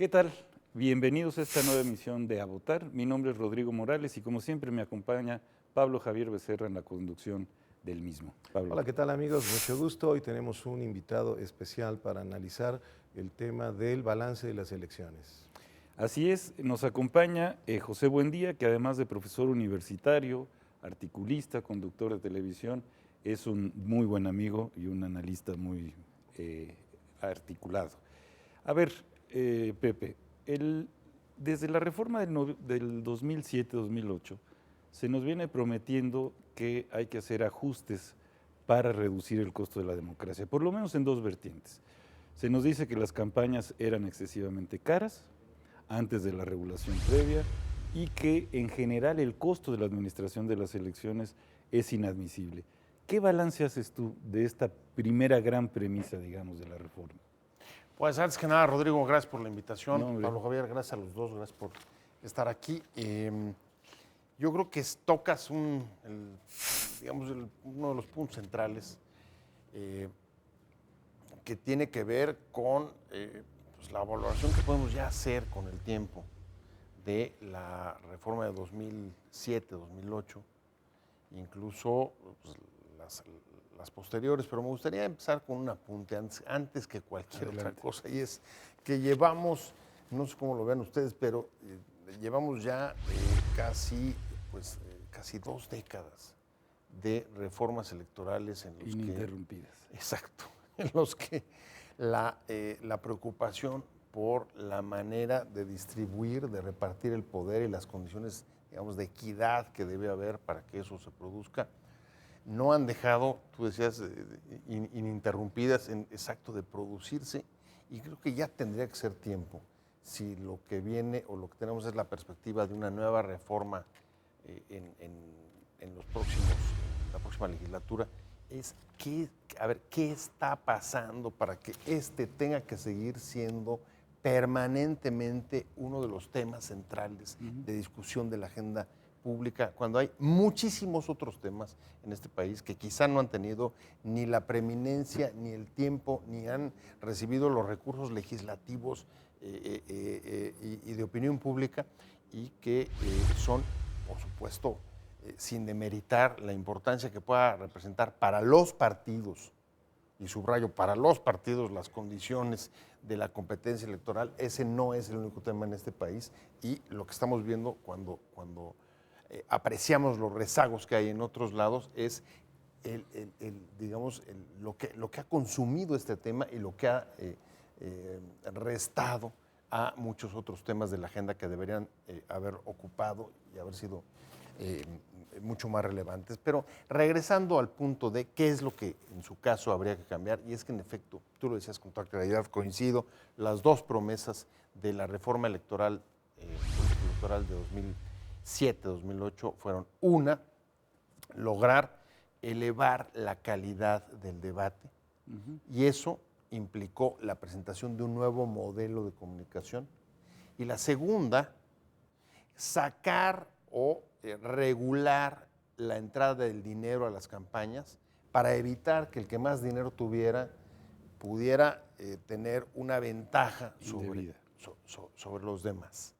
¿Qué tal? Bienvenidos a esta nueva emisión de A Votar. Mi nombre es Rodrigo Morales y como siempre me acompaña Pablo Javier Becerra en la conducción del mismo. Pablo. Hola, ¿qué tal amigos? Mucho gusto. Hoy tenemos un invitado especial para analizar el tema del balance de las elecciones. Así es, nos acompaña José Buendía, que además de profesor universitario, articulista, conductor de televisión, es un muy buen amigo y un analista muy articulado. A ver, Pepe, desde la reforma del 2007-2008 se nos viene prometiendo que hay que hacer ajustes para reducir el costo de la democracia, por lo menos en dos vertientes. Se nos dice que las campañas eran excesivamente caras antes de la regulación previa y que en general el costo de la administración de las elecciones es inadmisible. ¿Qué balance haces tú de esta primera gran premisa, digamos, de la reforma? Pues antes que nada, Rodrigo, gracias por la invitación. No, hombre. Pablo Javier, gracias a los dos, gracias por estar aquí. Yo creo que tocas uno de los puntos centrales que tiene que ver con pues la valoración que podemos ya hacer con el tiempo de la reforma de 2007, 2008, incluso pues, las posteriores, pero me gustaría empezar con un apunte antes que cualquier otra cosa, y es que llevamos, no sé cómo lo vean ustedes, pero llevamos ya casi 2 décadas de reformas electorales en los Ininterrumpidas. exacto, en los que la preocupación por la manera de distribuir, de repartir el poder y las condiciones, digamos, de equidad que debe haber para que eso se produzca, no han dejado, tú decías, ininterrumpidas en exacto de producirse, y creo que ya tendría que ser tiempo, si lo que viene o lo que tenemos es la perspectiva de una nueva reforma en la próxima legislatura, es qué está pasando para que tenga que seguir siendo permanentemente uno de los temas centrales de discusión de la agenda pública, cuando hay muchísimos otros temas en este país que quizá no han tenido ni la preeminencia, ni el tiempo, ni han recibido los recursos legislativos y de opinión pública, y que son, por supuesto, sin demeritar la importancia que pueda representar para los partidos, y subrayo, para los partidos, las condiciones de la competencia electoral. Ese no es el único tema en este país, y lo que estamos viendo cuando apreciamos los rezagos que hay en otros lados es lo que ha consumido este tema y lo que ha restado a muchos otros temas de la agenda que deberían haber ocupado y haber sido mucho más relevantes. Pero regresando al punto de qué es lo que en su caso habría que cambiar, y es que en efecto, tú lo decías con toda claridad, coincido, las dos promesas de la reforma electoral, de 2007-2008 fueron: una, lograr elevar la calidad del debate, y eso implicó la presentación de un nuevo modelo de comunicación, y la segunda, sacar o regular la entrada del dinero a las campañas para evitar que el que más dinero tuviera pudiera tener una ventaja sobre los demás.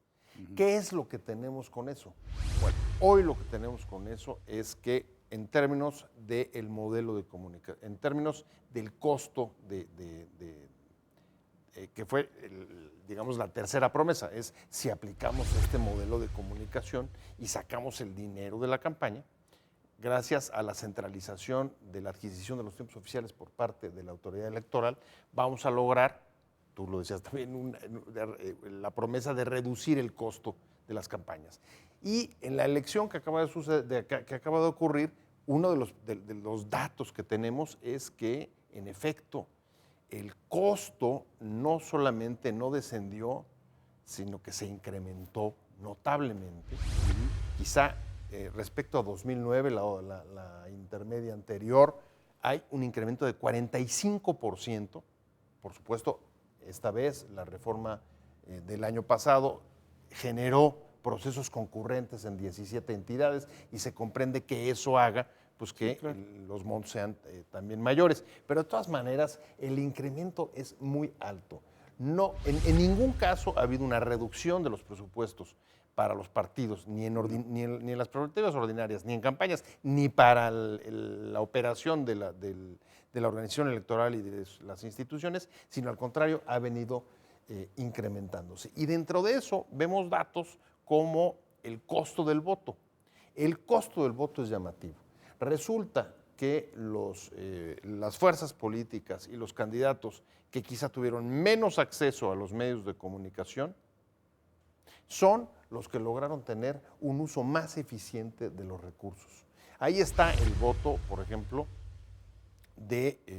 ¿Qué es lo que tenemos con eso? Bueno, hoy lo que tenemos con eso es que en términos del modelo de comunicación, en términos del costo que fue, digamos, la tercera promesa, es si aplicamos este modelo de comunicación y sacamos el dinero de la campaña, gracias a la centralización de la adquisición de los tiempos oficiales por parte de la autoridad electoral, vamos a lograr, tú lo decías también, la promesa de reducir el costo de las campañas. Y en la elección que acaba de ocurrir, uno de los datos que tenemos es que, en efecto, el costo no solamente no descendió, sino que se incrementó notablemente. Quizá respecto a 2009, la intermedia anterior, hay un incremento de 45%. Por supuesto, esta vez la reforma del año pasado generó procesos concurrentes en 17 entidades, y se comprende que eso haga pues que los montos sean también mayores. Pero de todas maneras, el incremento es muy alto. No, en ningún caso ha habido una reducción de los presupuestos para los partidos, ni en las prerrogativas ordinarias, ni en campañas, ni para la operación de la organización electoral y de las instituciones, sino al contrario, ha venido incrementándose. Y dentro de eso vemos datos como el costo del voto. El costo del voto es llamativo. Resulta que las fuerzas políticas y los candidatos que quizá tuvieron menos acceso a los medios de comunicación son los que lograron tener un uso más eficiente de los recursos. Ahí está el voto, por ejemplo, de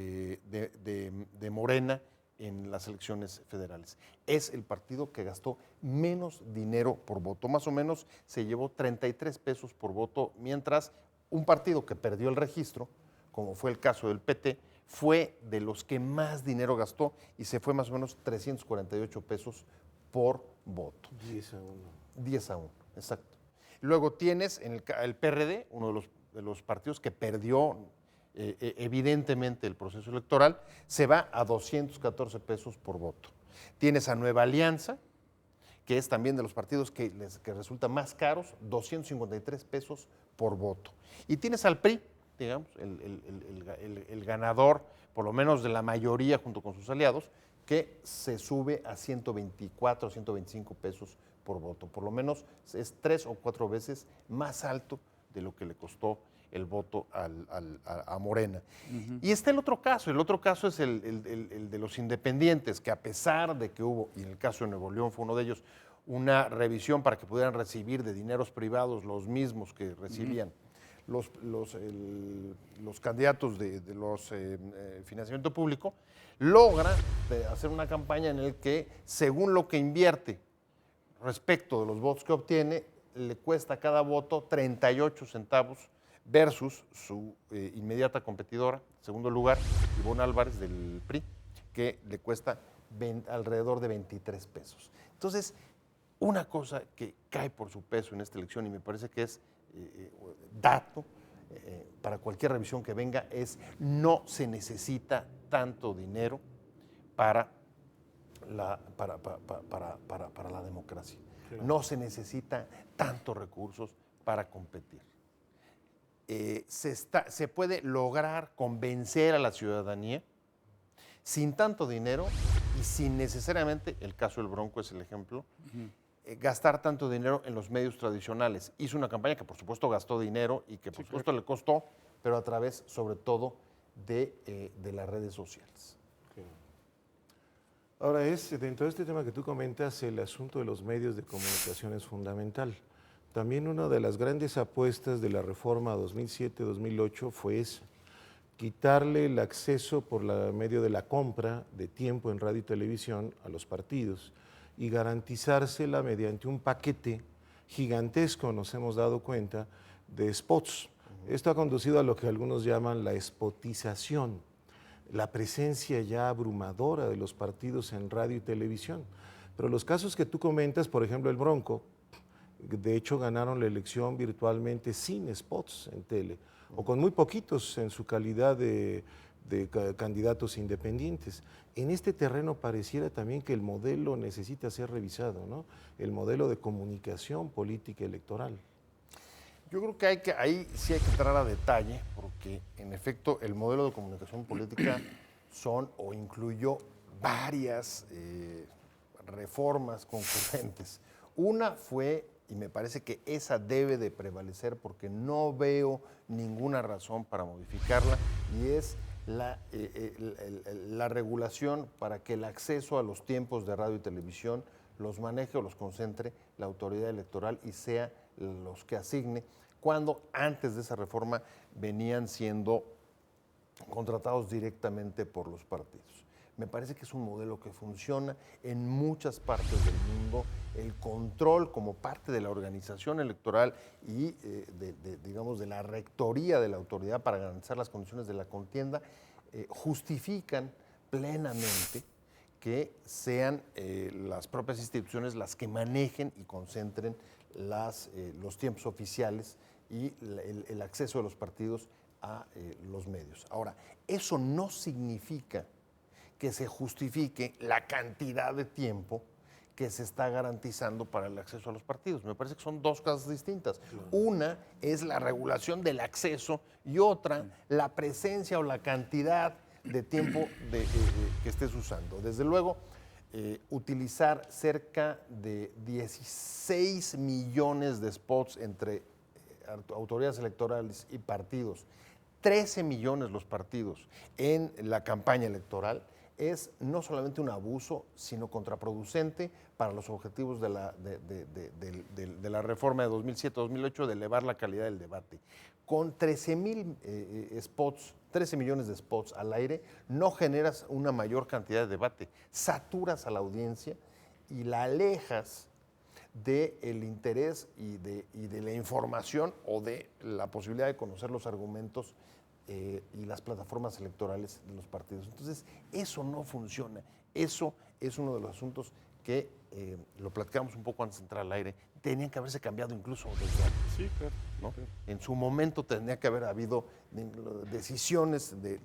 Morena en las elecciones federales. Es el partido que gastó menos dinero por voto. Más o menos se llevó 33 pesos por voto, mientras un partido que perdió el registro, como fue el caso del PT, fue de los que más dinero gastó y se fue más o menos 348 pesos por voto. 10 a 1. 10 a 1, exacto. Luego tienes en el PRD, uno de los partidos que perdió evidentemente el proceso electoral, se va a 214 pesos por voto. Tienes a Nueva Alianza, que es también de los partidos que resultan más caros, 253 pesos por voto. Y tienes al PRI, digamos, el ganador, por lo menos de la mayoría junto con sus aliados, que se sube a 124, 125 pesos por voto. Por lo menos es 3 o 4 veces más alto de lo que le costó el voto a Morena. Y está el otro caso es el de los independientes, que a pesar de que hubo, y en el caso de Nuevo León fue uno de ellos, una revisión para que pudieran recibir de dineros privados los mismos que recibían los candidatos de los financiamiento público, logra hacer una campaña en la que, según lo que invierte respecto de los votos que obtiene, le cuesta cada voto 38 centavos versus su inmediata competidora, en segundo lugar, Ivonne Álvarez del PRI, que le cuesta alrededor de 23 pesos. Entonces, una cosa que cae por su peso en esta elección, y me parece que es dato para cualquier revisión que venga, es no se necesita tanto dinero para la democracia. Claro. No se necesita tantos recursos para competir. Se puede lograr convencer a la ciudadanía sin tanto dinero y sin necesariamente, el caso del Bronco es el ejemplo, gastar tanto dinero en los medios tradicionales. Hizo una campaña que por supuesto gastó dinero y que por supuesto le costó, pero a través sobre todo de las redes sociales. Ahora, dentro de este tema que tú comentas, el asunto de los medios de comunicación es fundamental. También una de las grandes apuestas de la reforma 2007-2008 fue esa, quitarle el acceso por medio de la compra de tiempo en radio y televisión a los partidos y garantizársela mediante un paquete gigantesco, nos hemos dado cuenta, de spots. Esto ha conducido a lo que algunos llaman la spotización, la presencia ya abrumadora de los partidos en radio y televisión. Pero los casos que tú comentas, por ejemplo el Bronco, de hecho ganaron la elección virtualmente sin spots en tele, o con muy poquitos en su calidad de candidatos independientes. En este terreno pareciera también que el modelo necesita ser revisado, ¿no? El modelo de comunicación política electoral. Yo creo que ahí sí hay que entrar a detalle, porque en efecto el modelo de comunicación política incluyó varias reformas concurrentes. Una fue, y me parece que esa debe de prevalecer porque no veo ninguna razón para modificarla, y es la regulación para que el acceso a los tiempos de radio y televisión los maneje o los concentre la autoridad electoral y sea los que asigne, cuando antes de esa reforma venían siendo contratados directamente por los partidos. Me parece que es un modelo que funciona en muchas partes del mundo. El control como parte de la organización electoral y digamos de la rectoría de la autoridad para garantizar las condiciones de la contienda justifican plenamente que sean las propias instituciones las que manejen y concentren los tiempos oficiales y el acceso de los partidos a los medios. Ahora, eso no significa que se justifique la cantidad de tiempo que se está garantizando para el acceso a los partidos. Me parece que son dos cosas distintas. Una es la regulación del acceso y otra la presencia o la cantidad de tiempo que estés usando. Desde luego, utilizar cerca de 16 millones de spots entre autoridades electorales y partidos, 13 millones los partidos en la campaña electoral, es no solamente un abuso, sino contraproducente para los objetivos de la reforma de 2007-2008 de elevar la calidad del debate. Con 13 millones de spots al aire, no generas una mayor cantidad de debate, saturas a la audiencia y la alejas del interés y de la información o de la posibilidad de conocer los argumentos y las plataformas electorales de los partidos. Entonces, eso no funciona. Eso es uno de los asuntos que, lo platicamos un poco antes de entrar al aire, tenían que haberse cambiado incluso desde antes. Sí, claro. ¿No? Claro. En su momento tendría que haber habido decisiones de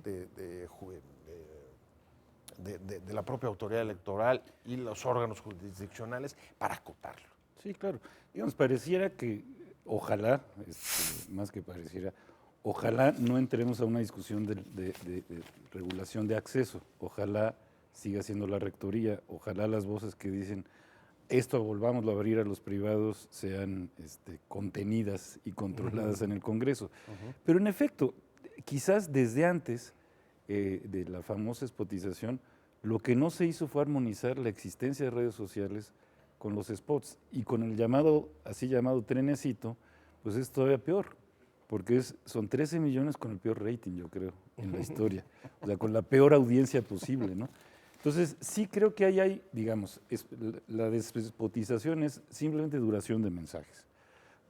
la propia autoridad electoral y los órganos jurisdiccionales para acotarlo. Sí, claro. Digamos, pareciera que, ojalá, más que pareciera, ojalá no entremos a una discusión de regulación de acceso. Ojalá siga siendo la rectoría. Ojalá las voces que dicen esto volvámoslo a abrir a los privados sean contenidas y controladas en el Congreso. Pero en efecto, quizás desde antes de la famosa spotización, lo que no se hizo fue armonizar la existencia de redes sociales con los spots, y con el así llamado trenecito, pues es todavía peor, porque son 13 millones con el peor rating, yo creo, en la historia, o sea, con la peor audiencia posible, ¿no? Entonces, sí creo que ahí hay, digamos, la despotización es simplemente duración de mensajes.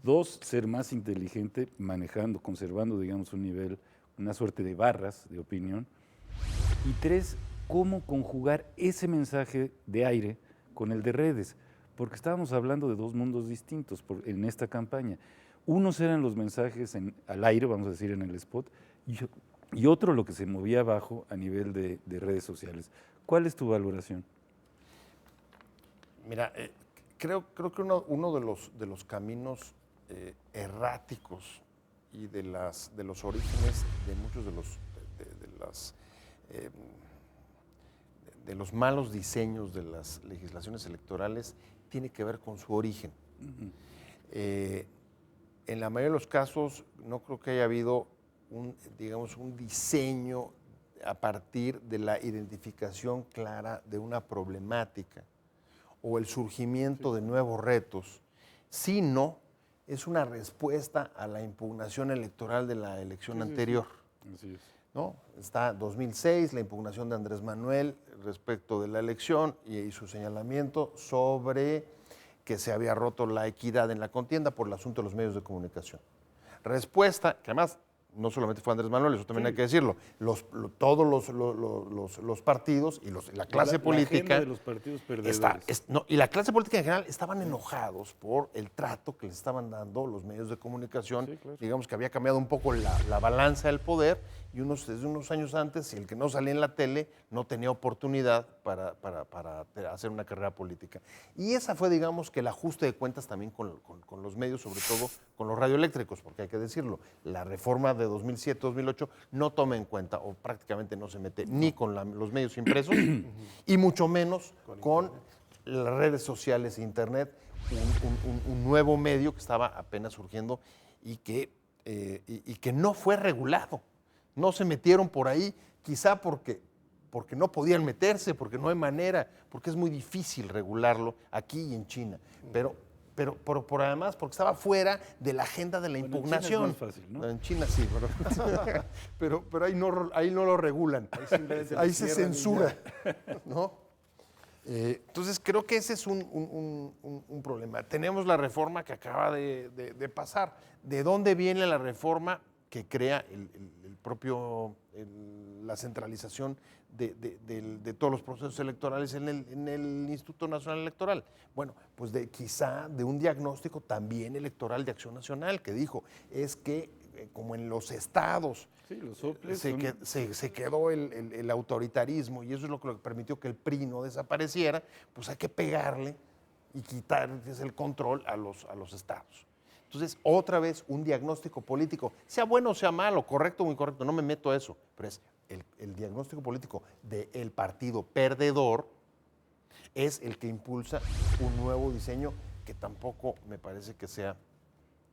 2, ser más inteligente manejando, conservando, digamos, un nivel, una suerte de barras de opinión. Y 3, cómo conjugar ese mensaje de aire con el de redes, porque estábamos hablando de dos mundos distintos en esta campaña. Unos eran los mensajes al aire, vamos a decir, en el spot, y otro lo que se movía abajo a nivel de redes sociales. ¿Cuál es tu valoración? Mira, creo que uno de los caminos erráticos y de los orígenes de muchos de los malos diseños de las legislaciones electorales tiene que ver con su origen. En la mayoría de los casos no creo que haya habido un diseño a partir de la identificación clara de una problemática o el surgimiento de nuevos retos, sino es una respuesta a la impugnación electoral de la elección anterior. Así es. ¿No? Está 2006, la impugnación de Andrés Manuel respecto de la elección y su señalamiento sobre que se había roto la equidad en la contienda por el asunto de los medios de comunicación. Respuesta, que además no solamente fue Andrés Manuel, eso también hay que decirlo, todos los partidos y la clase política. La de los partidos perdedores. Y la clase política en general estaban enojados por el trato que les estaban dando los medios de comunicación. Sí, claro. Digamos que había cambiado un poco la balanza del poder y desde unos años antes, si el que no salía en la tele no tenía oportunidad para hacer una carrera política. Y esa fue, digamos, que el ajuste de cuentas también con los medios, sobre todo con los radioeléctricos, porque hay que decirlo, la reforma de 2007-2008 no toma en cuenta o prácticamente no se mete ni con los medios impresos y mucho menos con las redes sociales e internet, un nuevo medio que estaba apenas surgiendo y que no fue regulado. No se metieron por ahí, quizá porque no podían meterse, porque no hay manera, porque es muy difícil regularlo aquí y en China. Pero por además, porque estaba fuera de la agenda de la impugnación. En China es más fácil, ¿no? En China sí, pero ahí no lo regulan. Ahí se censura, ¿no? Entonces creo que ese es un problema. Tenemos la reforma que acaba de pasar. ¿De dónde viene la reforma que crea la centralización de todos los procesos electorales en el Instituto Nacional Electoral? Bueno, pues quizá de un diagnóstico también electoral de Acción Nacional que dijo, es que como en los estados. Sí, los soples Se quedó el autoritarismo y eso es lo que permitió que el PRI no desapareciera, pues hay que pegarle y quitar el control a los estados. Entonces, otra vez, un diagnóstico político, sea bueno o sea malo, correcto o incorrecto, no me meto a eso, pero es el diagnóstico político del partido perdedor es el que impulsa un nuevo diseño que tampoco me parece que sea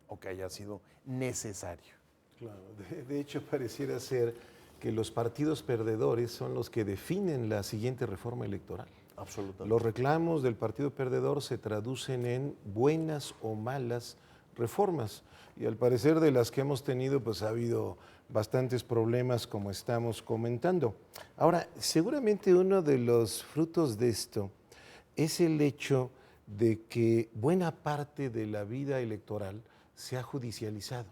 o que haya sido necesario. Claro, de hecho pareciera ser que los partidos perdedores son los que definen la siguiente reforma electoral. Absolutamente. Los reclamos del partido perdedor se traducen en buenas o malas reformas y al parecer de las que hemos tenido pues ha habido bastantes problemas como estamos comentando. Ahora, seguramente uno de los frutos de esto es el hecho de que buena parte de la vida electoral se ha judicializado.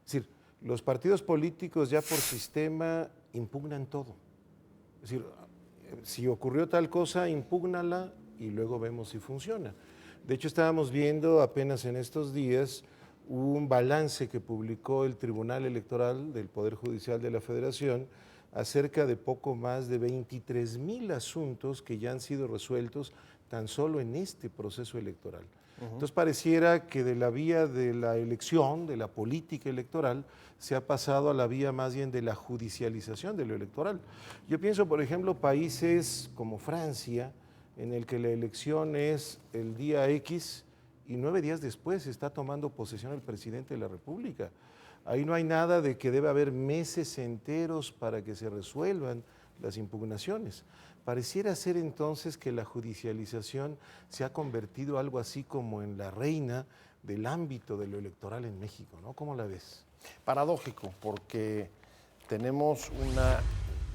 Es decir, los partidos políticos ya por sistema impugnan todo. Es decir, si ocurrió tal cosa, impúgnala y luego vemos si funciona. De hecho, estábamos viendo apenas en estos días un balance que publicó el Tribunal Electoral del Poder Judicial de la Federación acerca de poco más de 23,000 asuntos que ya han sido resueltos tan solo en este proceso electoral. Entonces pareciera que de la vía de la elección, de la política electoral, se ha pasado a la vía más bien de la judicialización de lo electoral. Yo pienso, por ejemplo, países como Francia, en el que la elección es el día X y 9 días después está tomando posesión el presidente de la República. Ahí no hay nada de que debe haber meses enteros para que se resuelvan las impugnaciones. Pareciera ser entonces que la judicialización se ha convertido algo así como en la reina del ámbito de lo electoral en México, ¿no? ¿Cómo la ves? Paradójico, porque tenemos una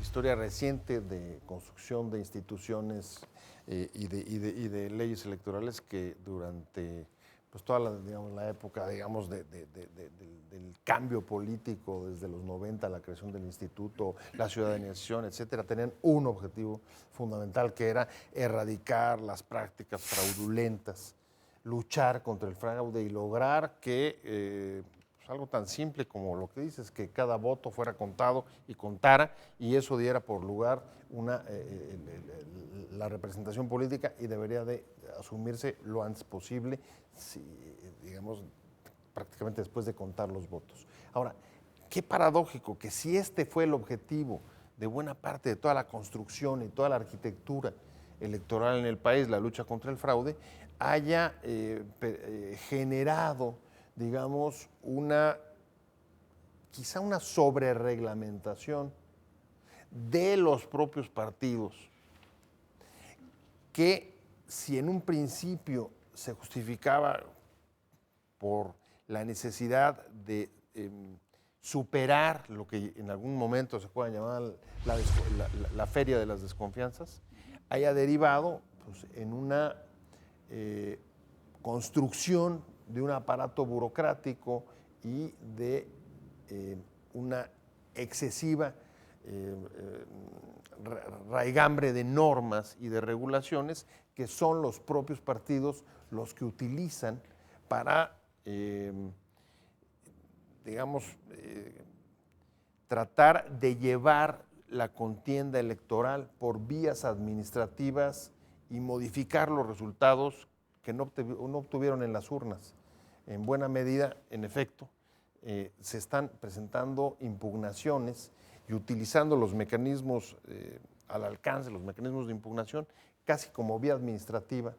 historia reciente de construcción de instituciones y de leyes electorales que durante pues toda la época digamos, del cambio político desde los 90, la creación del instituto, la ciudadanización, etcétera, tenían un objetivo fundamental que era erradicar las prácticas fraudulentas, luchar contra el fraude y lograr que pues algo tan simple como lo que dices, que cada voto fuera contado y contara y eso diera por lugar la representación política y debería de asumirse lo antes posible, digamos, prácticamente después de contar los votos. Ahora, qué paradójico que si este fue el objetivo de buena parte de toda la construcción y toda la arquitectura electoral en el país, la lucha contra el fraude, haya generado, digamos, quizá una sobrereglamentación de los propios partidos, que si en un principio se justificaba por la necesidad de superar lo que en algún momento se pueda llamar la feria de las desconfianzas, haya derivado pues, en una construcción de un aparato burocrático y de una excesiva raigambre de normas y de regulaciones que son los propios partidos los que utilizan para, digamos, tratar de llevar la contienda electoral por vías administrativas y modificar los resultados que no obtuvieron en las urnas. En buena medida, en efecto, se están presentando impugnaciones y utilizando los mecanismos al alcance, los mecanismos de impugnación, casi como vía administrativa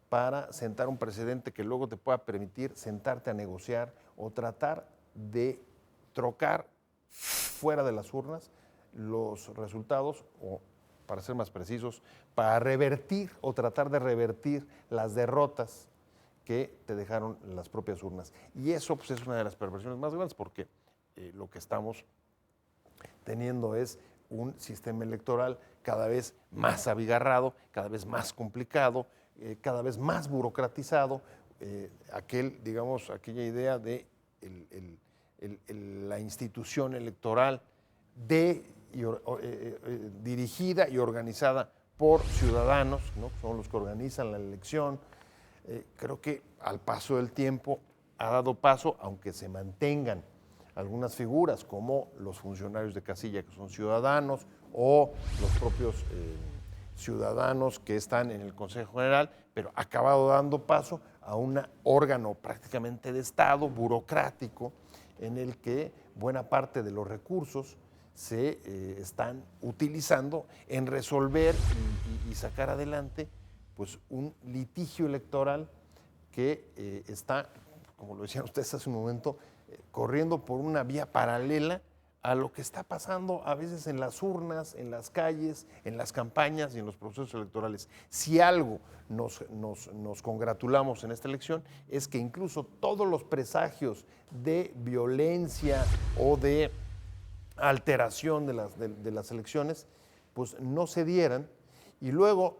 para sentar un precedente que luego te pueda permitir sentarte a negociar o tratar de trocar fuera de las urnas los resultados o, para ser más precisos, para revertir o tratar de revertir las derrotas que te dejaron las propias urnas. Y eso pues, es una de las perversiones más grandes porque lo que estamos teniendo es un sistema electoral cada vez más abigarrado, cada vez más complicado, cada vez más burocratizado, aquella idea de la institución electoral dirigida y organizada por ciudadanos, ¿no? Son los que organizan la elección. Creo que al paso del tiempo ha dado paso, aunque se mantengan algunas figuras como los funcionarios de casilla que son ciudadanos o los propios ciudadanos que están en el Consejo General, pero ha acabado dando paso a un órgano prácticamente de Estado, burocrático, en el que buena parte de los recursos se están utilizando en resolver y sacar adelante pues, un litigio electoral que está, como lo decían ustedes hace un momento, corriendo por una vía paralela a lo que está pasando a veces en las urnas, en las calles, en las campañas y en los procesos electorales. Si algo nos congratulamos en esta elección es que incluso todos los presagios de violencia o de alteración de las elecciones, pues no se dieran, y luego,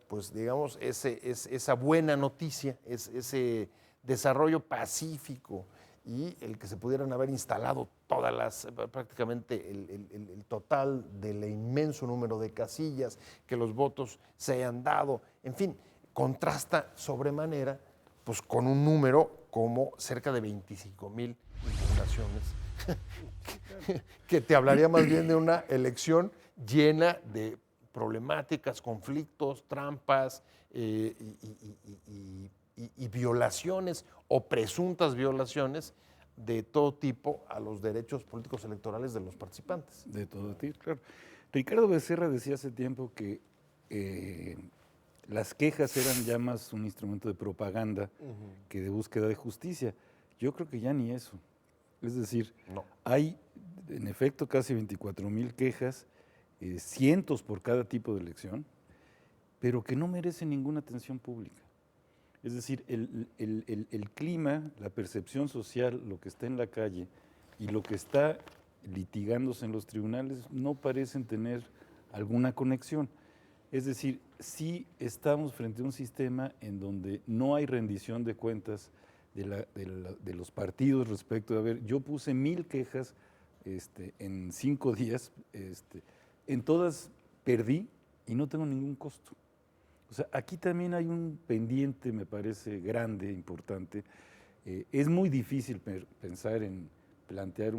pues digamos, esa buena noticia, ese desarrollo pacífico y el que se pudieran haber instalado prácticamente el total del inmenso número de casillas, que los votos se hayan dado, en fin, contrasta sobremanera pues con un número como cerca de 25,000 impugnaciones, que te hablaría más bien de una elección llena de problemáticas, conflictos, trampas y violaciones o presuntas violaciones de todo tipo a los derechos políticos electorales de los participantes. De todo tipo, claro. Ricardo Becerra decía hace tiempo que las quejas eran ya más un instrumento de propaganda que de búsqueda de justicia. Yo creo que ya ni eso. Es decir, No. hay en efecto casi 24,000 quejas, cientos por cada tipo de elección, pero que no merecen ninguna atención pública. Es decir, el clima, la percepción social, lo que está en la calle y lo que está litigándose en los tribunales no parecen tener alguna conexión. Es decir, sí estamos frente a un sistema en donde no hay rendición de cuentas de los partidos respecto de, a ver, yo puse 1,000 quejas en 5 días, en todas perdí y no tengo ningún costo. O sea, aquí también hay un pendiente, me parece, grande, importante. Es muy difícil pensar en plantear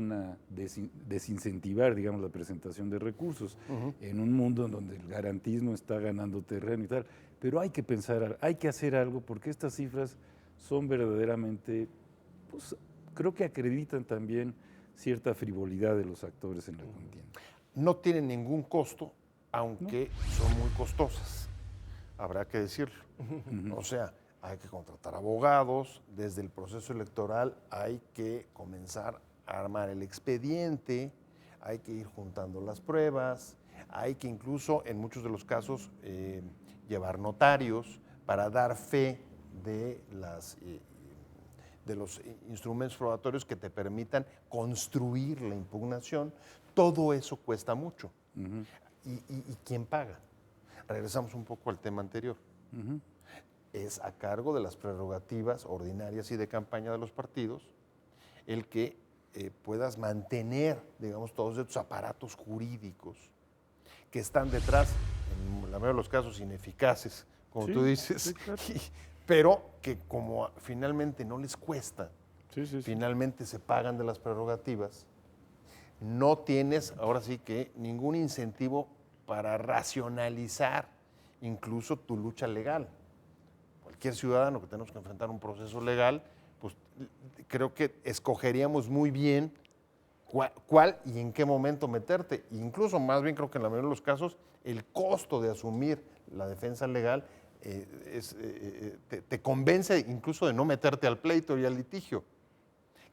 desincentivar, digamos, la presentación de recursos en un mundo en donde el garantismo está ganando terreno y tal. Pero hay que pensar, hay que hacer algo porque estas cifras son verdaderamente, pues, creo que acreditan también cierta frivolidad de los actores en la contienda. No tienen ningún costo, aunque son muy costosas, habrá que decirlo. O sea, hay que contratar abogados, desde el proceso electoral hay que comenzar a armar el expediente, hay que ir juntando las pruebas, hay que incluso en muchos de los casos llevar notarios para dar fe de los instrumentos probatorios que te permitan construir la impugnación. Todo eso cuesta mucho. ¿Y quién paga? Regresamos un poco al tema anterior. Es a cargo de las prerrogativas ordinarias y de campaña de los partidos el que puedas mantener, digamos, todos estos aparatos jurídicos que están detrás, en la mayoría de los casos ineficaces, como tú dices, sí, claro. pero que como finalmente no les cuesta, Sí. finalmente se pagan de las prerrogativas, no tienes ahora sí que ningún incentivo para racionalizar incluso tu lucha legal. Cualquier ciudadano que tenemos que enfrentar un proceso legal, pues creo que escogeríamos muy bien cuál y en qué momento meterte. Incluso más bien creo que en la mayoría de los casos el costo de asumir la defensa legal te convence incluso de no meterte al pleito y al litigio.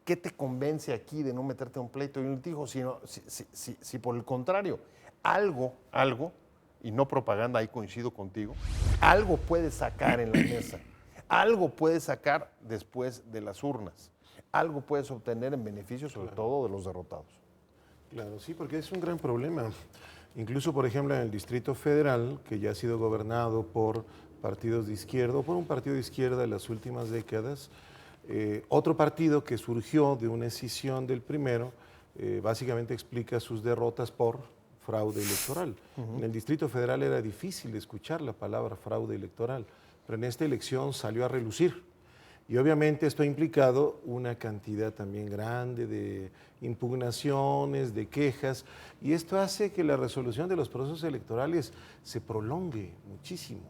¿Qué te convence aquí de no meterte a un pleito y un litigio? Si por el contrario, algo, y no propaganda, ahí coincido contigo, algo puedes sacar en la mesa, algo puedes sacar después de las urnas, algo puedes obtener en beneficio sobre todo de los derrotados. Claro, sí, porque es un gran problema. Incluso, por ejemplo, en el Distrito Federal, que ya ha sido gobernado por partidos de izquierda, o por un partido de izquierda en las últimas décadas, otro partido que surgió de una escisión del primero, básicamente explica sus derrotas por fraude electoral. En el Distrito Federal era difícil escuchar la palabra fraude electoral, pero en esta elección salió a relucir. Y obviamente esto ha implicado una cantidad también grande de impugnaciones, de quejas, y esto hace que la resolución de los procesos electorales se prolongue muchísimo.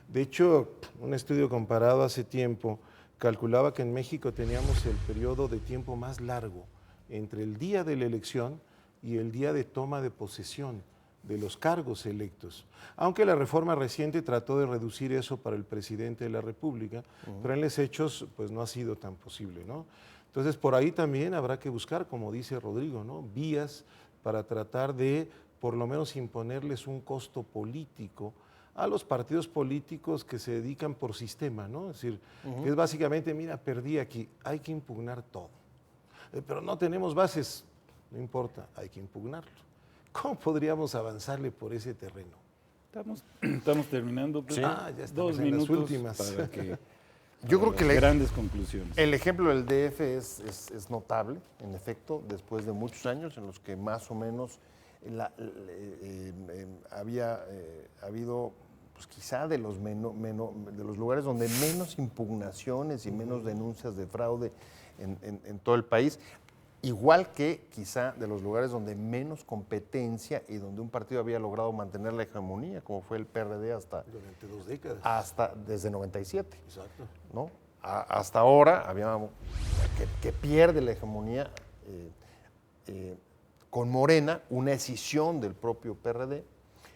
De hecho, un estudio comparado hace tiempo calculaba que en México teníamos el periodo de tiempo más largo entre el día de la elección y el día de toma de posesión de los cargos electos. Aunque la reforma reciente trató de reducir eso para el presidente de la República, pero en los hechos pues no ha sido tan posible, ¿no? Entonces por ahí también habrá que buscar, como dice Rodrigo, ¿no?, vías para tratar de por lo menos imponerles un costo político a los partidos políticos que se dedican por sistema, ¿no? Es decir, que es básicamente, mira, perdí aquí, hay que impugnar todo. Pero no tenemos bases, no importa, hay que impugnarlo. ¿Cómo podríamos avanzarle por ese terreno? Estamos terminando. Sí. Ya estamos 2 en las minutos últimas. para que Yo creo que grandes conclusiones. el ejemplo del DF es notable, en efecto, después de muchos años en los que más o menos había habido, pues quizá de los lugares donde menos impugnaciones y menos denuncias de fraude en todo el país. Igual que quizá de los lugares donde menos competencia y donde un partido había logrado mantener la hegemonía, como fue el PRD Durante 2 décadas. hasta desde 97. Exacto. ¿No? Hasta ahora que pierde la hegemonía con Morena, una escisión del propio PRD,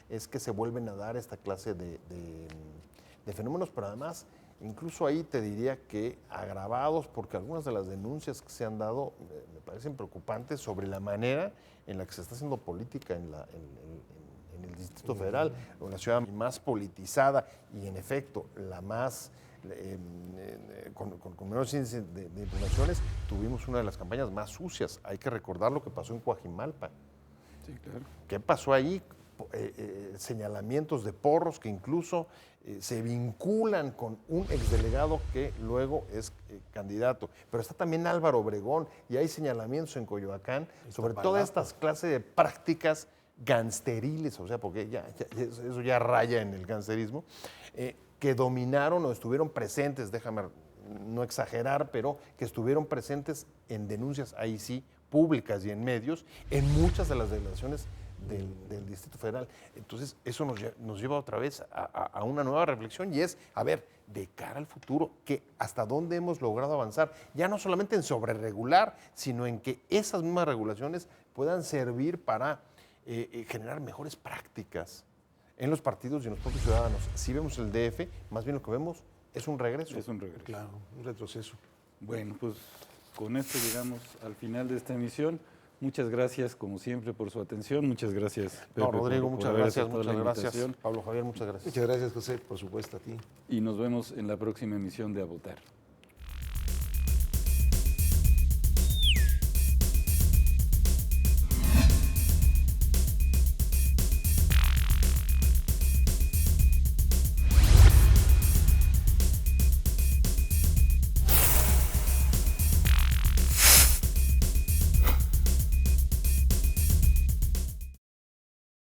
es que se vuelven a dar esta clase de fenómenos, pero además incluso ahí te diría que agravados, porque algunas de las denuncias que se han dado me parecen preocupantes sobre la manera en la que se está haciendo política en el Distrito Federal, una ciudad más politizada y en efecto la más, con menos índice de impugnaciones. Tuvimos una de las campañas más sucias. Hay que recordar lo que pasó en Coajimalpa. Sí, claro. ¿Qué pasó ahí? Señalamientos de porros que incluso se vinculan con un exdelegado que luego es candidato. Pero está también Álvaro Obregón y hay señalamientos en Coyoacán sobre todas estas clases de prácticas gangsteriles, o sea, porque eso ya raya en el gangsterismo, que dominaron o estuvieron presentes, déjame no exagerar, pero que estuvieron presentes en denuncias, ahí sí, públicas y en medios, en muchas de las delegaciones del Distrito Federal. Entonces, eso nos lleva otra vez a una nueva reflexión y es, a ver, de cara al futuro, que hasta dónde hemos logrado avanzar, ya no solamente en sobreregular, sino en que esas mismas regulaciones puedan servir para generar mejores prácticas en los partidos y en los propios ciudadanos. Si vemos el DF, más bien lo que vemos es un regreso. Es un regreso. Claro, un retroceso. Bueno, pues con esto llegamos al final de esta emisión. Muchas gracias, como siempre, por su atención. Muchas gracias, Pepe, No, Rodrigo, por muchas haber gracias, aceptado muchas la gracias. invitación. Pablo Javier, muchas gracias. Muchas gracias, José, por supuesto a ti. Y nos vemos en la próxima emisión de A Votar.